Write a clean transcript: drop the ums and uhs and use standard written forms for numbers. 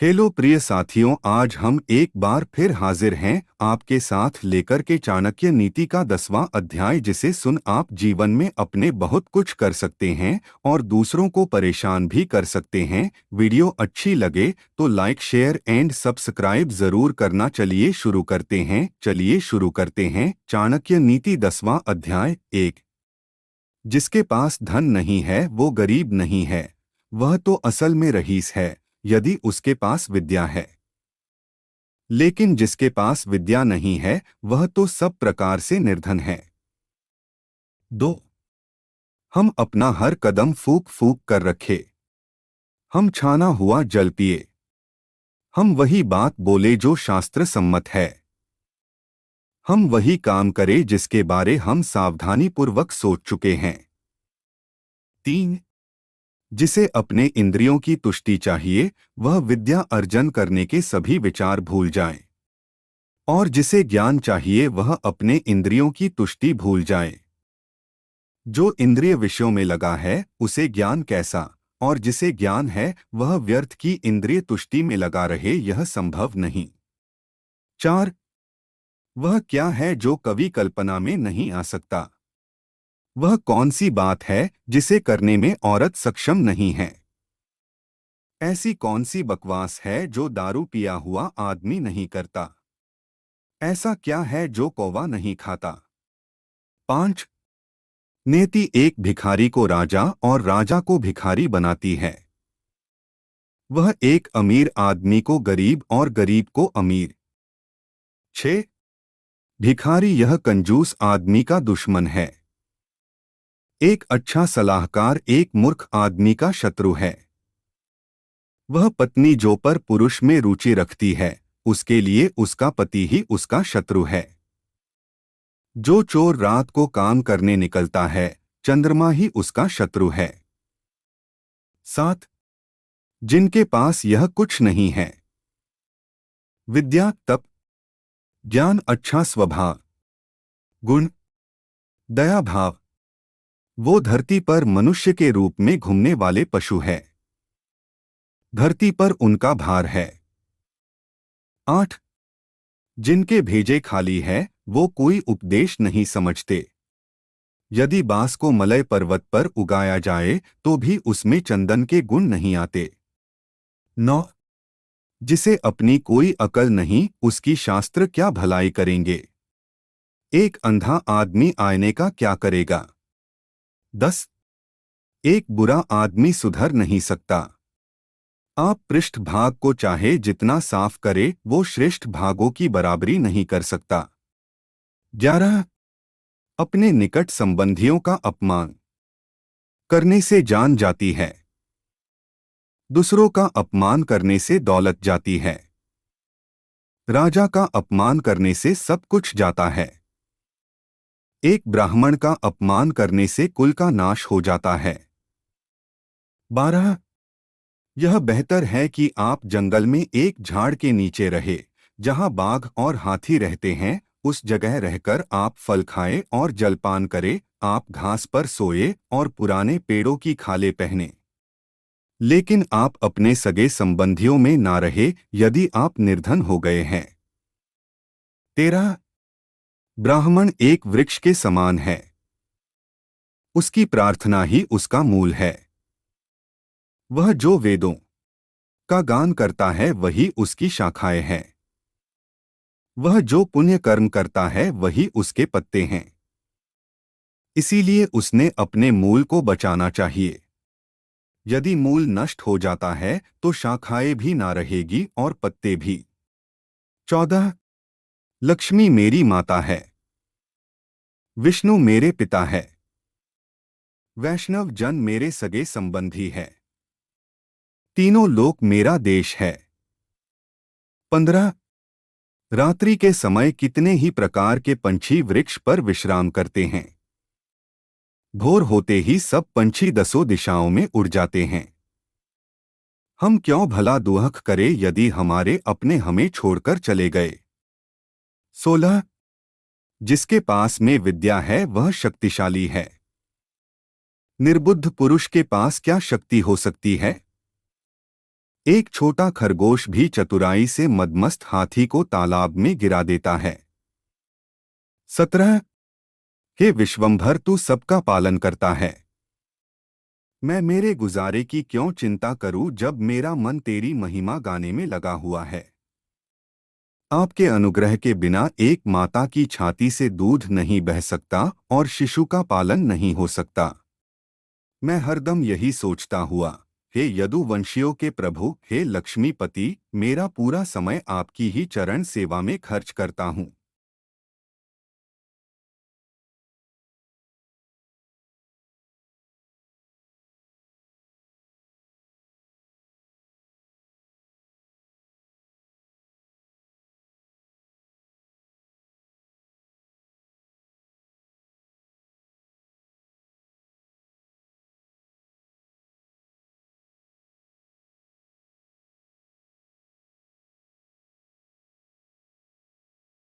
Hello प्रिय साथियों, आज हम एक बार फिर हाजिर हैं आपके साथ लेकर के चाणक्य नीति का 10वां अध्याय, जिसे सुन आप जीवन में अपने बहुत कुछ कर सकते हैं और दूसरों को परेशान भी कर सकते हैं। वीडियो अच्छी लगे तो लाइक, शेयर एंड सब्सक्राइब जरूर करना। चलिए शुरू करते हैं। चाणक्य नीति 10वां अध्याय। 1। जिसके पास धन नहीं है वो गरीब नहीं है, वह तो असल में रईस है यदि उसके पास विद्या है। लेकिन जिसके पास विद्या नहीं है वह तो सब प्रकार से निर्धन है। 2। हम अपना हर कदम फूंक फूंक कर रखे, हम छाना हुआ जल पिए, हम वही बात बोले जो शास्त्र सम्मत है, हम वही काम करें जिसके बारे हम सावधानी पूर्वक सोच चुके हैं। 3। जिसे अपने इंद्रियों की तुष्टि चाहिए वह विद्या अर्जन करने के सभी विचार भूल जाए, और जिसे ज्ञान चाहिए वह अपने इंद्रियों की तुष्टि भूल जाए। जो इंद्रिय विषयों में लगा है उसे ज्ञान कैसा, और जिसे ज्ञान है वह व्यर्थ की इंद्रिय तुष्टि में लगा रहे, यह संभव नहीं। 4। वह क्या है जो कभी कल्पना में नहीं आ सकता? वह कौन सी बात है जिसे करने में औरत सक्षम नहीं है? ऐसी कौन सी बकवास है जो दारू पिया हुआ आदमी नहीं करता? ऐसा क्या है जो कौवा नहीं खाता? 5। नेति एक भिखारी को राजा और राजा को भिखारी बनाती है। वह एक अमीर आदमी को गरीब और गरीब को अमीर। 6। भिखारी यह कंजूस आदमी का दुश्मन है। एक अच्छा सलाहकार एक मूर्ख आदमी का शत्रु है। वह पत्नी जो पर पुरुष में रुचि रखती है उसके लिए उसका पति ही उसका शत्रु है। जो चोर रात को काम करने निकलता है चंद्रमा ही उसका शत्रु है। 7। जिनके पास यह कुछ नहीं है, विद्या, तप, ज्ञान, अच्छा स्वभाव, गुण, दया भाव, वो धरती पर मनुष्य के रूप में घूमने वाले पशु है। धरती पर उनका भार है। 8। जिनके भेजे खाली है वो कोई उपदेश नहीं समझते। यदि बांस को मलय पर्वत पर उगाया जाए तो भी उसमें चंदन के गुण नहीं आते। 9। जिसे अपनी कोई अकल नहीं उसकी शास्त्र क्या भलाई करेंगे? एक अंधा आदमी आईने का क्या करेगा? 10। एक बुरा आदमी सुधर नहीं सकता। आप पृष्ठ भाग को चाहे जितना साफ करे वो श्रेष्ठ भागों की बराबरी नहीं कर सकता। 11। अपने निकट संबंधियों का अपमान करने से जान जाती है, दूसरों का अपमान करने से दौलत जाती है। राजा का अपमान करने से सब कुछ जाता है। एक ब्राह्मण का अपमान करने से कुल का नाश हो जाता है। 12। यह बेहतर है कि आप जंगल में एक झाड़ के नीचे रहे जहां बाघ और हाथी रहते हैं, उस जगह रहकर आप फल खाए और जलपान करे, आप घास पर सोए और पुराने पेड़ों की खालें पहने। लेकिन आप अपने सगे संबंधियों में ना रहे यदि आप निर्धन हो गए हैं। 13। ब्राह्मण एक वृक्ष के समान है, उसकी प्रार्थना ही उसका मूल है। वह जो वेदों का गान करता है वही उसकी शाखाएं हैं। वह जो पुण्य कर्म करता है वही उसके पत्ते हैं। इसीलिए उसने अपने मूल को बचाना चाहिए। यदि मूल नष्ट हो जाता है तो शाखाएं भी ना रहेगी और पत्ते भी। 14। लक्ष्मी मेरी माता है, विष्णु मेरे पिता है, वैष्णव जन मेरे सगे संबंधी है, तीनों लोक मेरा देश है। 15। रात्रि के समय कितने ही प्रकार के पंछी वृक्ष पर विश्राम करते हैं। भोर होते ही सब पंछी दसों दिशाओं में उड़ जाते हैं। हम क्यों भला दुहक करें यदि हमारे अपने हमें छोड़कर चले गए। 16। जिसके पास में विद्या है वह शक्तिशाली है। निर्बुद्ध पुरुष के पास क्या शक्ति हो सकती है? एक छोटा खरगोश भी चतुराई से मदमस्त हाथी को तालाब में गिरा देता है। 17। हे विश्वंभर, तू सबका पालन करता है। मैं मेरे गुजारे की क्यों चिंता करूं जब मेरा मन तेरी महिमा गाने में लगा हुआ है। आपके अनुग्रह के बिना एक माता की छाती से दूध नहीं बह सकता और शिशु का पालन नहीं हो सकता। मैं हरदम यही सोचता हुआ, हे यदुवंशियों के प्रभु, हे लक्ष्मीपति, मेरा पूरा समय आपकी ही चरण सेवा में खर्च करता हूँ।